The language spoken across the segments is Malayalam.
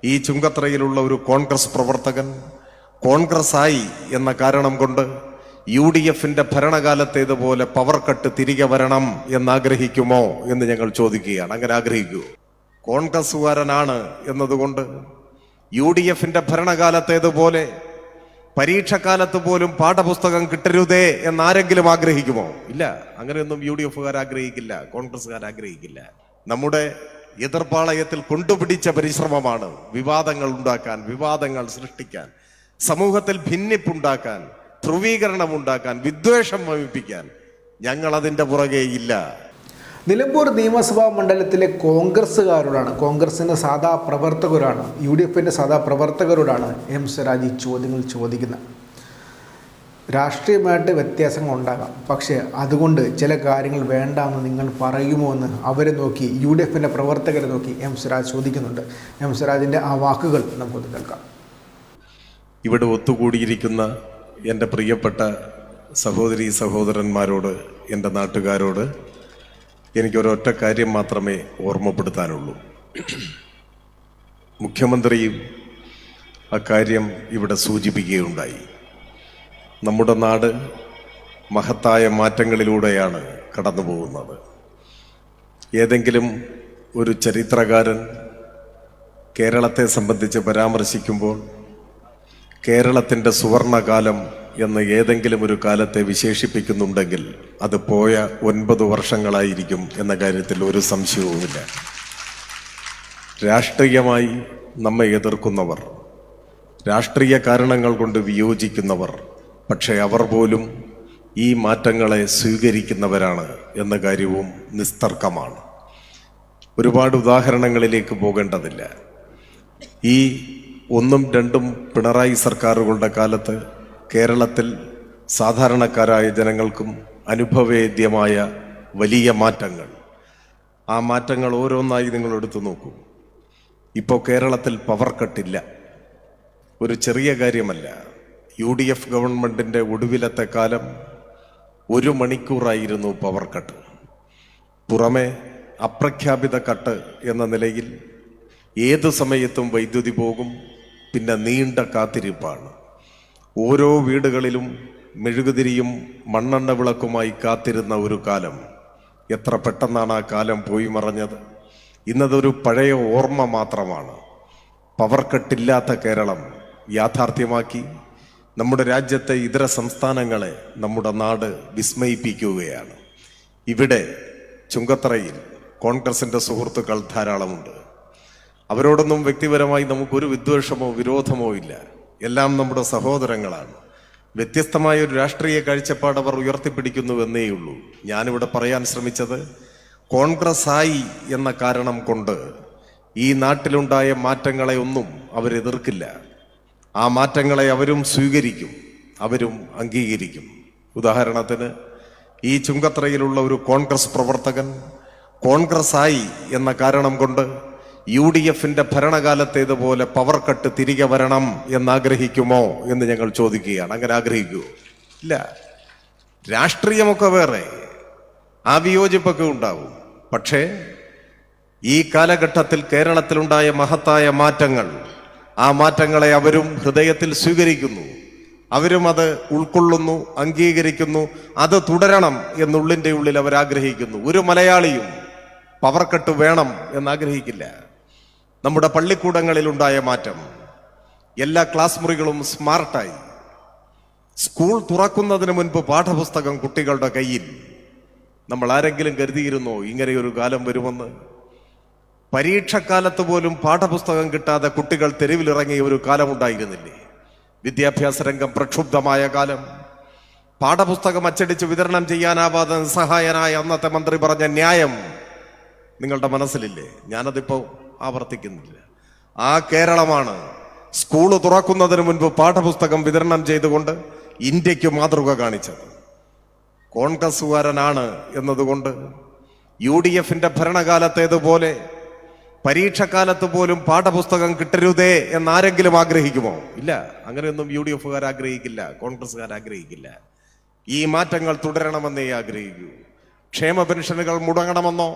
ഈ ചുങ്കത്രയിലുള്ള ഒരു കോൺഗ്രസ് പ്രവർത്തകൻ കോൺഗ്രസ് ആയി എന്ന കാരണം കൊണ്ട് UDFന്റെ ഭരണകാലത്തേതുപോലെ പവർ കട്ട് തിരികെ വരണം എന്നാഗ്രഹിക്കുമോ എന്ന് ഞങ്ങൾ ചോദിക്കുകയാണ്. അങ്ങനെ ആഗ്രഹിക്കൂ? കോൺഗ്രസ്സുകാരനാണ് എന്നതുകൊണ്ട് UDFന്റെ ഭരണകാലത്തേതുപോലെ പരീക്ഷക്കാലത്ത് പോലും പാഠപുസ്തകം കിട്ടരുതേ എന്നാരെങ്കിലും ആഗ്രഹിക്കുമോ? ഇല്ല, അങ്ങനെയൊന്നും UDFകാർ ആഗ്രഹിക്കില്ല, കോൺഗ്രസ്സുകാർ ആഗ്രഹിക്കില്ല. നമ്മുടെ എതിർപ്പാളയത്തിൽ കൊണ്ടുപിടിച്ച പരിശ്രമമാണ് വിവാദങ്ങൾ ഉണ്ടാക്കാൻ, വിവാദങ്ങൾ സൃഷ്ടിക്കാൻ, സമൂഹത്തിൽ ഭിന്നിപ്പുണ്ടാക്കാൻ, ധ്രുവീകരണം ഉണ്ടാക്കാൻ, വിദ്വേഷം വമിപ്പിക്കാൻ. ഞങ്ങൾ അതിൻ്റെ പുറകെ ഇല്ല. നിലമ്പൂർ നിയമസഭാ മണ്ഡലത്തിലെ കോൺഗ്രസ്സുകാരോടാണ്, കോൺഗ്രസിൻ്റെ സാധാ പ്രവർത്തകരോടാണ്, UDFന്റെ സാധാ പ്രവർത്തകരോടാണ് എം സ്വരാജ് ഈ ചോദ്യങ്ങൾ ചോദിക്കുന്നത്. രാഷ്ട്രീയമായിട്ട് വ്യത്യാസങ്ങൾ ഉണ്ടാകാം, പക്ഷേ അതുകൊണ്ട് ചില കാര്യങ്ങൾ വേണ്ടാമെന്ന് നിങ്ങൾ പറയുമോ എന്ന് അവരെ നോക്കി, UDFന്റെ പ്രവർത്തകരെ നോക്കി എം സ്വരാജ് ചോദിക്കുന്നുണ്ട്. എം സ്വരാജിൻ്റെ ആ വാക്കുകൾ നമുക്കൊന്ന് കേൾക്കാം. ഇവിടെ ഒത്തുകൂടിയിരിക്കുന്ന എൻ്റെ പ്രിയപ്പെട്ട സഹോദരീ സഹോദരന്മാരോട്, എൻ്റെ നാട്ടുകാരോട് എനിക്കൊരൊറ്റ കാര്യം മാത്രമേ ഓർമ്മപ്പെടുത്താനുള്ളൂ. മുഖ്യമന്ത്രിയും അക്കാര്യം ഇവിടെ സൂചിപ്പിക്കുകയുണ്ടായി. നമ്മുടെ നാട് മഹത്തായ മാറ്റങ്ങളിലൂടെയാണ് കടന്നു പോകുന്നത്. ഏതെങ്കിലും ഒരു ചരിത്രകാരൻ കേരളത്തെ സംബന്ധിച്ച് പരാമർശിക്കുമ്പോൾ കേരളത്തിൻ്റെ സുവർണകാലം എന്ന് ഏതെങ്കിലും ഒരു കാലത്തെ വിശേഷിപ്പിക്കുന്നുണ്ടെങ്കിൽ അത് പോയ 9 വർഷങ്ങളായിരിക്കും എന്ന കാര്യത്തിൽ ഒരു സംശയവുമില്ല. രാഷ്ട്രീയമായി നമ്മെ എതിർക്കുന്നവർ, രാഷ്ട്രീയ കാരണങ്ങൾ കൊണ്ട് വിയോജിക്കുന്നവർ, പക്ഷേ അവർ പോലും ഈ മാറ്റങ്ങളെ സ്വീകരിക്കുന്നവരാണ് എന്ന കാര്യവും നിസ്തർക്കമാണ്. ഒരുപാട് ഉദാഹരണങ്ങളിലേക്ക് പോകേണ്ടതില്ല. ഈ 1ഉം 2ഉം പിണറായി സർക്കാരുകളുടെ കാലത്ത് കേരളത്തിൽ സാധാരണക്കാരായ ജനങ്ങൾക്കും അനുഭവവേദ്യമായ വലിയ മാറ്റങ്ങൾ, ആ മാറ്റങ്ങൾ ഓരോന്നായി നിങ്ങൾ എടുത്തു നോക്കൂ. ഇപ്പോൾ കേരളത്തിൽ പവർ കട്ടില്ല. ഒരു ചെറിയ കാര്യമല്ല. UDF ഗവൺമെൻറ്റിൻ്റെ ഒടുവിലത്തെ കാലം 1 മണിക്കൂറായിരുന്നു പവർ കട്ട്. പുറമെ അപ്രഖ്യാപിത കട്ട് എന്ന നിലയിൽ ഏതു സമയത്തും വൈദ്യുതി പോകും. പിന്നെ നീണ്ട കാത്തിരിപ്പാണ്. ഓരോ വീടുകളിലും മെഴുകുതിരിയും മണ്ണെണ്ണ വിളക്കുമായി കാത്തിരുന്ന ഒരു കാലം. എത്ര പെട്ടെന്നാണ് ആ കാലം പോയി മറഞ്ഞത്. ഇന്നതൊരു പഴയ ഓർമ്മ മാത്രമാണ്. പവർ കട്ടില്ലാത്ത കേരളം യാഥാർത്ഥ്യമാക്കി നമ്മുടെ രാജ്യത്തെ ഇതര സംസ്ഥാനങ്ങളെ നമ്മുടെ നാട് വിസ്മയിപ്പിക്കുകയാണ്. ഇവിടെ ചുങ്കത്തറയിൽ കോൺഗ്രസിൻ്റെ സുഹൃത്തുക്കൾ ധാരാളമുണ്ട്. അവരോടൊന്നും വ്യക്തിപരമായി നമുക്കൊരു വിദ്വേഷമോ വിരോധമോ ഇല്ല. എല്ലാം നമ്മുടെ സഹോദരങ്ങളാണ്. വ്യത്യസ്തമായ ഒരു രാഷ്ട്രീയ കാഴ്ചപ്പാട് അവർ ഉയർത്തിപ്പിടിക്കുന്നുവെന്നേയുള്ളൂ. ഞാനിവിടെ പറയാൻ ശ്രമിച്ചത്, കോൺഗ്രസ് ആയി എന്ന കാരണം കൊണ്ട് ഈ നാട്ടിലുണ്ടായ മാറ്റങ്ങളെ ഒന്നും അവരെതിർക്കില്ല. ആ മാറ്റങ്ങളെ അവരും സ്വീകരിക്കും, അവരും അംഗീകരിക്കും. ഉദാഹരണത്തിന്, ഈ ചുങ്കത്രയിലുള്ള ഒരു കോൺഗ്രസ് പ്രവർത്തകൻ കോൺഗ്രസ് ആയി എന്ന കാരണം കൊണ്ട് UDFന്റെ ഭരണകാലത്തേതുപോലെ പവർ കട്ട് തിരികെ വരണം എന്നാഗ്രഹിക്കുമോ എന്ന് ഞങ്ങൾ ചോദിക്കുകയാണ്. അങ്ങനെ ആഗ്രഹിക്കൂ? ഇല്ല. രാഷ്ട്രീയമൊക്കെ വേറെ, ആ വിയോജിപ്പൊക്കെ ഉണ്ടാവും. പക്ഷേ ഈ കാലഘട്ടത്തിൽ കേരളത്തിലുണ്ടായ മഹത്തായ മാറ്റങ്ങൾ, ആ മാറ്റങ്ങളെ അവരും ഹൃദയത്തിൽ സ്വീകരിക്കുന്നു, അവരും അത് ഉൾക്കൊള്ളുന്നു, അംഗീകരിക്കുന്നു. അത് തുടരണം എന്നുള്ളിൻ്റെ ഉള്ളിൽ അവരാഗ്രഹിക്കുന്നു. ഒരു മലയാളിയും പവർ കട്ട് വേണം എന്നാഗ്രഹിക്കില്ല. നമ്മുടെ പള്ളിക്കൂടങ്ങളിലുണ്ടായ മാറ്റം, എല്ലാ ക്ലാസ് മുറികളും സ്മാർട്ടായി. സ്കൂൾ തുറക്കുന്നതിന് മുൻപ് പാഠപുസ്തകം കുട്ടികളുടെ കയ്യിൽ. നമ്മൾ ആരെങ്കിലും കരുതിയിരുന്നോ ഇങ്ങനെയൊരു കാലം വരുമെന്ന്? പരീക്ഷക്കാലത്ത് പോലും പാഠപുസ്തകം കിട്ടാതെ കുട്ടികൾ തെരുവിലിറങ്ങിയ ഒരു കാലമുണ്ടായിരുന്നില്ലേ? വിദ്യാഭ്യാസ രംഗം പ്രക്ഷുബ്ധമായ കാലം. പാഠപുസ്തകം അച്ചടിച്ച് വിതരണം ചെയ്യാനാവാതെ നിസ്സഹായനായ അന്നത്തെ മന്ത്രി പറഞ്ഞ ന്യായം നിങ്ങളുടെ മനസ്സിലില്ലേ? ഞാനതിപ്പോൾ ആവർത്തിക്കുന്നില്ല. ആ കേരളമാണ് സ്കൂൾ തുറക്കുന്നതിന് മുൻപ് പാഠപുസ്തകം വിതരണം ചെയ്തുകൊണ്ട് ഇന്ത്യക്ക് മാതൃക കാണിച്ചത്. കോൺഗ്രസ്സുകാരനാണ് എന്നതുകൊണ്ട് UDFന്റെ ഭരണകാലത്തേതുപോലെ പരീക്ഷക്കാലത്ത് പോലും പാഠപുസ്തകം കിട്ടരുതേ എന്നാരെങ്കിലും ആഗ്രഹിക്കുമോ? ഇല്ല, അങ്ങനെയൊന്നും UDFകാർ ആഗ്രഹിക്കില്ല, കോൺഗ്രസ്സുകാർ ആഗ്രഹിക്കില്ല. ഈ മാറ്റങ്ങൾ തുടരണമെന്നേ ആഗ്രഹിക്കൂ. ക്ഷേമ പെൻഷനുകൾ മുടങ്ങണമെന്നോ,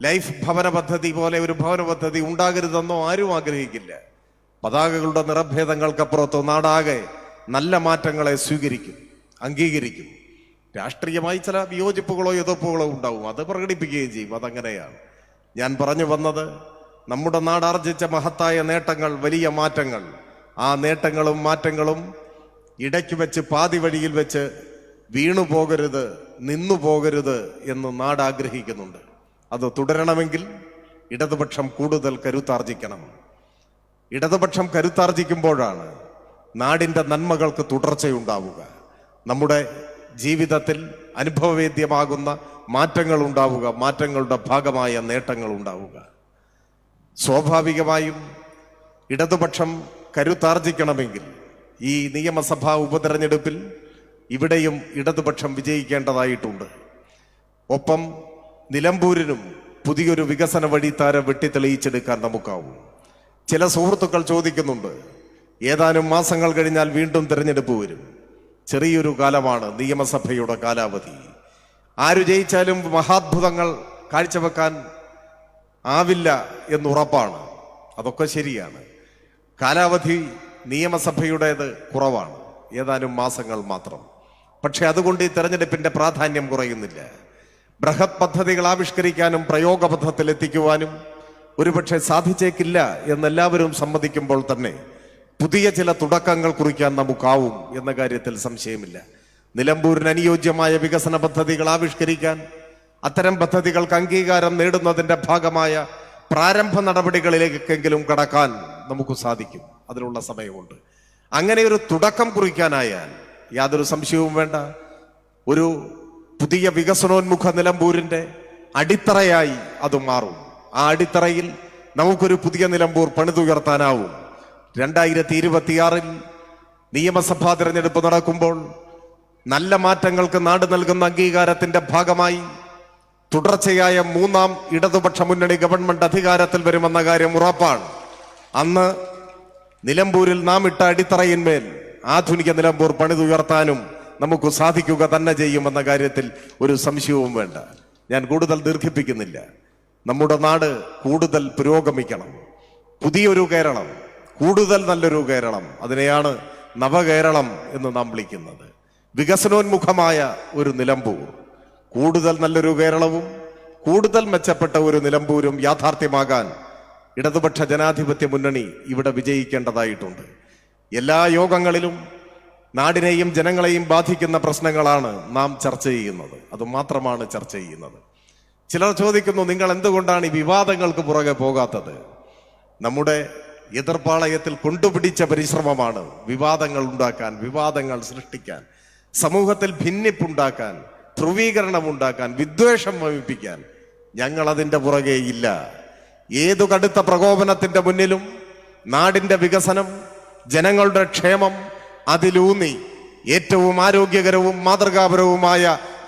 ലൈഫ് ഭവന പദ്ധതി പോലെ ഒരു ഭവന പദ്ധതി ഉണ്ടാകരുതെന്നോ ആരും ആഗ്രഹിക്കില്ല. പതാകകളുടെ നിറഭേദങ്ങൾക്കപ്പുറത്തോ നാടാകെ നല്ല മാറ്റങ്ങളെ സ്വീകരിക്കും, അംഗീകരിക്കും. രാഷ്ട്രീയമായി ചില വിയോജിപ്പുകളോ എതിർപ്പുകളോ ഉണ്ടാവും, അത് പ്രകടിപ്പിക്കുകയും ചെയ്യും. അതങ്ങനെയാണ്. ഞാൻ പറഞ്ഞു വന്നത്, നമ്മുടെ നാടാർജിച്ച മഹത്തായ നേട്ടങ്ങൾ, വലിയ മാറ്റങ്ങൾ, ആ നേട്ടങ്ങളും മാറ്റങ്ങളും ഇടയ്ക്ക് വെച്ച് പാതി വഴിയിൽ വെച്ച് വീണു പോകരുത്, നിന്നു പോകരുത് എന്ന് നാട് ആഗ്രഹിക്കുന്നുണ്ട്. അത് തുടരണമെങ്കിൽ ഇടതുപക്ഷം കൂടുതൽ കരുത്താർജിക്കണം. ഇടതുപക്ഷം കരുത്താർജിക്കുമ്പോഴാണ് നാടിൻ്റെ നന്മകൾക്ക് തുടർച്ചയുണ്ടാവുക, നമ്മുടെ ജീവിതത്തിൽ അനുഭവവേദ്യമാകുന്ന മാറ്റങ്ങൾ ഉണ്ടാവുക, മാറ്റങ്ങളുടെ ഭാഗമായ നേട്ടങ്ങൾ ഉണ്ടാവുക. സ്വാഭാവികമായും ഇടതുപക്ഷം കരുത്താർജിക്കണമെങ്കിൽ ഈ നിയമസഭാ ഉപതെരഞ്ഞെടുപ്പിൽ ഇവിടെയും ഇടതുപക്ഷം വിജയിക്കേണ്ടതായിട്ടുണ്ട്. ഒപ്പം നിലമ്പൂരിനും പുതിയൊരു വികസന വഴിത്താരം വെട്ടിത്തെളിയിച്ചെടുക്കാൻ നമുക്കാവും. ചില സുഹൃത്തുക്കൾ ചോദിക്കുന്നുണ്ട്, ഏതാനും മാസങ്ങൾ കഴിഞ്ഞാൽ വീണ്ടും തെരഞ്ഞെടുപ്പ് വരും. ചെറിയൊരു കാലമാണ് നിയമസഭയുടെ കാലാവധി. ആര് ജയിച്ചാലും മഹാത്ഭുതങ്ങൾ കാഴ്ചവെക്കാൻ ആവില്ല എന്നുറപ്പാണ്. അതൊക്കെ ശരിയാണ്. കാലാവധി നിയമസഭയുടേത് കുറവാണ്, ഏതാനും മാസങ്ങൾ മാത്രം. പക്ഷെ അതുകൊണ്ട് ഈ തെരഞ്ഞെടുപ്പിന്റെ പ്രാധാന്യം കുറയുന്നില്ല. ബൃഹത് പദ്ധതികൾ ആവിഷ്കരിക്കാനും പ്രയോഗപഥത്തിൽ എത്തിക്കുവാനും ഒരുപക്ഷെ സാധിച്ചേക്കില്ല എന്നെല്ലാവരും സമ്മതിക്കുമ്പോൾ തന്നെ പുതിയ ചില തുടക്കങ്ങൾ കുറിക്കാൻ നമുക്കാവും എന്ന കാര്യത്തിൽ സംശയമില്ല. നിലമ്പൂരിന് അനുയോജ്യമായ വികസന പദ്ധതികൾ ആവിഷ്കരിക്കാൻ, അത്തരം പദ്ധതികൾക്ക് അംഗീകാരം നേടുന്നതിന്റെ ഭാഗമായ പ്രാരംഭ നടപടികളിലേക്കെങ്കിലും കടക്കാൻ നമുക്ക് സാധിക്കും. അതിനുള്ള സമയമുണ്ട്. അങ്ങനെ ഒരു തുടക്കം കുറിക്കാനായാൽ യാതൊരു സംശയവും വേണ്ട, ഒരു പുതിയ വികസനോന്മുഖ നിലമ്പൂരിന്റെ അടിത്തറയായി അത് മാറും. ആ അടിത്തറയിൽ നമുക്കൊരു പുതിയ നിലമ്പൂർ പണിതുയർത്താനാവും. 2026 നിയമസഭാ തിരഞ്ഞെടുപ്പ് നടക്കുമ്പോൾ നല്ല മാറ്റങ്ങൾക്ക് നാട് നൽകുന്ന അംഗീകാരത്തിന്റെ ഭാഗമായി തുടർച്ചയായ 3ാം ഇടതുപക്ഷ മുന്നണി ഗവൺമെന്റ് അധികാരത്തിൽ വരുമെന്ന കാര്യം ഉറപ്പാണ്. അന്ന് നിലമ്പൂരിൽ നാം ഇട്ട അടിത്തറയിന്മേൽ ആധുനിക നിലമ്പൂർ പണിതുയർത്താനും നമുക്ക് സാധിക്കുക തന്നെ ചെയ്യുമെന്ന കാര്യത്തിൽ ഒരു സംശയവും വേണ്ട. ഞാൻ കൂടുതൽ ദീർഘിപ്പിക്കുന്നില്ല. നമ്മുടെ നാട് കൂടുതൽ പുരോഗമിക്കണം. പുതിയൊരു കേരളം, കൂടുതൽ നല്ലൊരു കേരളം, അതിനെയാണ് നവകേരളം എന്ന് നാം വിളിക്കുന്നത്. വികസനോന്മുഖമായ ഒരു നിലമ്പൂർ, കൂടുതൽ നല്ലൊരു കേരളവും കൂടുതൽ മെച്ചപ്പെട്ട ഒരു നിലമ്പൂരും യാഥാർത്ഥ്യമാകാൻ ഇടതുപക്ഷ ജനാധിപത്യ മുന്നണി ഇവിടെ വിജയിക്കേണ്ടതായിട്ടുണ്ട്. എല്ലാ യോഗങ്ങളിലും നാടിനെയും ജനങ്ങളെയും ബാധിക്കുന്ന പ്രശ്നങ്ങളാണ് നാം ചർച്ച ചെയ്യുന്നത്. അതുമാത്രമാണ് ചർച്ച ചെയ്യുന്നത്. ചിലർ ചോദിക്കുന്നു, നിങ്ങൾ എന്തുകൊണ്ടാണ് ഈ വിവാദങ്ങൾക്ക് പുറകെ പോകാത്തത്? നമ്മുടെ എതിർപ്പാളയത്തിൽ കൊണ്ടുപിടിച്ച പരിശ്രമമാണ് വിവാദങ്ങൾ ഉണ്ടാക്കാൻ, വിവാദങ്ങൾ സൃഷ്ടിക്കാൻ, സമൂഹത്തിൽ ഭിന്നിപ്പുണ്ടാക്കാൻ, ധ്രുവീകരണം ഉണ്ടാക്കാൻ, വിദ്വേഷം വമിപ്പിക്കാൻ. ഞങ്ങൾ അതിൻ്റെ പുറകെ ഇല്ല. ഏതു കടുത്ത പ്രകോപനത്തിന്റെ മുന്നിലും നാടിന്റെ വികസനം, ജനങ്ങളുടെ ക്ഷേമം അതിലൂന്നി ഏറ്റവും ആരോഗ്യകരവും മാതൃകാപരവുമായ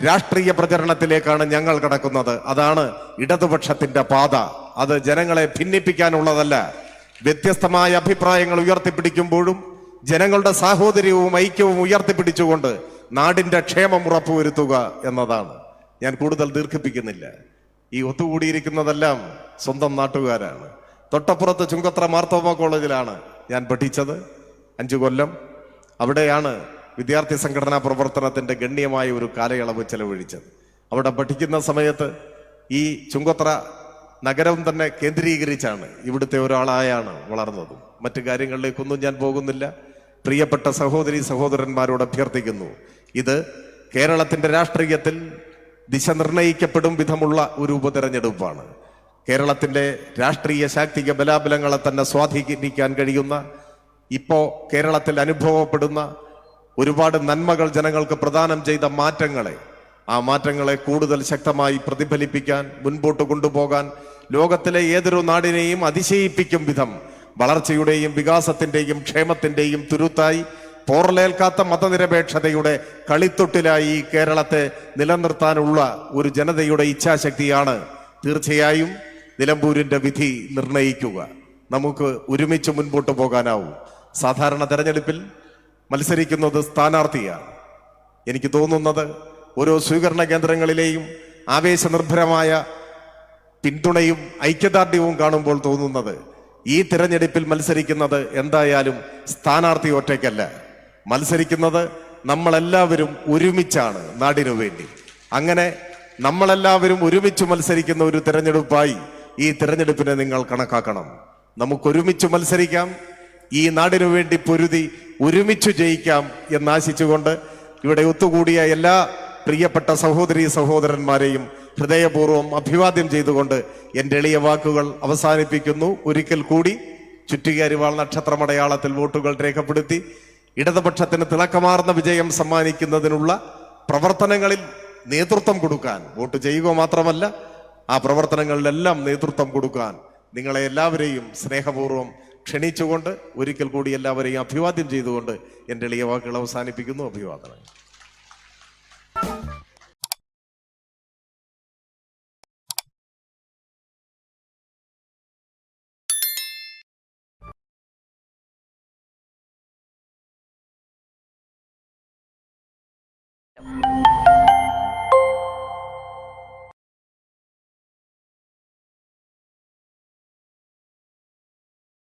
രാഷ്ട്രീയ പ്രചരണത്തിലേക്കാണ് ഞങ്ങൾ കടക്കുന്നത്. അതാണ് ഇടതുപക്ഷത്തിന്റെ പാത. അത് ജനങ്ങളെ ഭിന്നിപ്പിക്കാനുള്ളതല്ല. വ്യത്യസ്തമായ അഭിപ്രായങ്ങൾ ഉയർത്തിപ്പിടിക്കുമ്പോഴും ജനങ്ങളുടെ സാഹോദര്യവും ഐക്യവും ഉയർത്തിപ്പിടിച്ചുകൊണ്ട് നാടിന്റെ ക്ഷേമം ഉറപ്പുവരുത്തുക എന്നതാണ്. ഞാൻ കൂടുതൽ ദീർഘിപ്പിക്കുന്നില്ല. ഈ ഒത്തുകൂടിയിരിക്കുന്നതെല്ലാം സ്വന്തം നാട്ടുകാരാണ്. തൊട്ടപ്പുറത്ത് ചുങ്കത്ര മാർത്തോമ കോളേജിലാണ് ഞാൻ പഠിച്ചത് 5 കൊല്ലം. അവിടെയാണ് വിദ്യാർത്ഥി സംഘടനാ പ്രവർത്തനത്തിന്റെ ഗണ്യമായ ഒരു കാലയളവ് ചെലവഴിച്ചത്. അവിടെ പഠിക്കുന്ന സമയത്ത് ഈ ചുങ്കത്ര നഗരം തന്നെ കേന്ദ്രീകരിച്ചാണ്, ഇവിടുത്തെ ഒരാളായാണ് വളർന്നതും. മറ്റു കാര്യങ്ങളിലേക്കൊന്നും ഞാൻ പോകുന്നില്ല. പ്രിയപ്പെട്ട സഹോദരി സഹോദരന്മാരോട് അഭ്യർത്ഥിക്കുന്നു, ഇത് കേരളത്തിന്റെ രാഷ്ട്രീയത്തിൽ ദിശ നിർണയിക്കപ്പെടും വിധമുള്ള ഒരു ഉപതെരഞ്ഞെടുപ്പാണ്. കേരളത്തിന്റെ രാഷ്ട്രീയ ശാക്തിക ബലാബലങ്ങളെ തന്നെ സ്വാധീനിക്കാൻ കഴിയുന്ന, ഇപ്പോ കേരളത്തിൽ അനുഭവപ്പെടുന്ന ഒരുപാട് നന്മകൾ ജനങ്ങൾക്ക് പ്രദാനം ചെയ്ത മാറ്റങ്ങളെ, ആ മാറ്റങ്ങളെ കൂടുതൽ ശക്തമായി പ്രതിഫലിപ്പിക്കാൻ, മുൻപോട്ട് കൊണ്ടുപോകാൻ, ലോകത്തിലെ ഏതൊരു നാടിനെയും അതിശയിപ്പിക്കും വിധം വളർച്ചയുടെയും വികാസത്തിന്റെയും ക്ഷേമത്തിന്റെയും തുരുത്തായി, പോറലേൽക്കാത്ത മതനിരപേക്ഷതയുടെ കളിത്തൊട്ടിലായി ഈ കേരളത്തെ നിലനിർത്താനുള്ള ഒരു ജനതയുടെ ഇച്ഛാശക്തിയാണ് തീർച്ചയായും നിലമ്പൂരിന്റെ വിധി നിർണയിക്കുക. നമുക്ക് ഒരുമിച്ച് മുൻപോട്ട് പോകാനാവും. സാധാരണ തെരഞ്ഞെടുപ്പിൽ മത്സരിക്കുന്നത് സ്ഥാനാർത്ഥിയാണ്. എനിക്ക് തോന്നുന്നത് ഓരോ സ്വീകരണ കേന്ദ്രങ്ങളിലെയും ആവേശനിർഭരമായ പിന്തുണയും ഐക്യദാർഢ്യവും കാണുമ്പോൾ തോന്നുന്നത് ഈ തിരഞ്ഞെടുപ്പിൽ മത്സരിക്കുന്നത് എന്തായാലും സ്ഥാനാർത്ഥി ഒറ്റയ്ക്കല്ല, മത്സരിക്കുന്നത് നമ്മളെല്ലാവരും ഒരുമിച്ചാണ് നാടിനു വേണ്ടി. അങ്ങനെ നമ്മളെല്ലാവരും ഒരുമിച്ച് മത്സരിക്കുന്ന ഒരു തിരഞ്ഞെടുപ്പായി ഈ തിരഞ്ഞെടുപ്പിനെ നിങ്ങൾ കണക്കാക്കണം. നമുക്കൊരുമിച്ച് മത്സരിക്കാം, ഈ നാടിനു വേണ്ടി പൊരുതി ഒരുമിച്ച് ജയിക്കാം എന്നാശിച്ചുകൊണ്ട് ഇവിടെ ഒത്തുകൂടിയ എല്ലാ പ്രിയപ്പെട്ട സഹോദരീ സഹോദരന്മാരെയും ഹൃദയപൂർവ്വം അഭിവാദ്യം ചെയ്തുകൊണ്ട് എൻ്റെ എളിയ വാക്കുകൾ അവസാനിപ്പിക്കുന്നു. ഒരിക്കൽ കൂടി ചുറ്റികരിവാൾ നക്ഷത്രമടയാളത്തിൽ വോട്ടുകൾ രേഖപ്പെടുത്തി ഇടതുപക്ഷത്തിന് തിളക്കമാർന്ന വിജയം സമ്മാനിക്കുന്നതിനുള്ള പ്രവർത്തനങ്ങളിൽ നേതൃത്വം കൊടുക്കാൻ, വോട്ട് ചെയ്യുക മാത്രമല്ല ആ പ്രവർത്തനങ്ങളിലെല്ലാം നേതൃത്വം കൊടുക്കാൻ നിങ്ങളെ എല്ലാവരെയും സ്നേഹപൂർവ്വം ക്ഷണിച്ചുകൊണ്ട് ഒരിക്കൽ കൂടി എല്ലാവരെയും അഭിവാദ്യം ചെയ്തുകൊണ്ട് എൻ്റെ എളിയ വാക്കുകൾ അവസാനിപ്പിക്കുന്നു. അഭിവാദനം.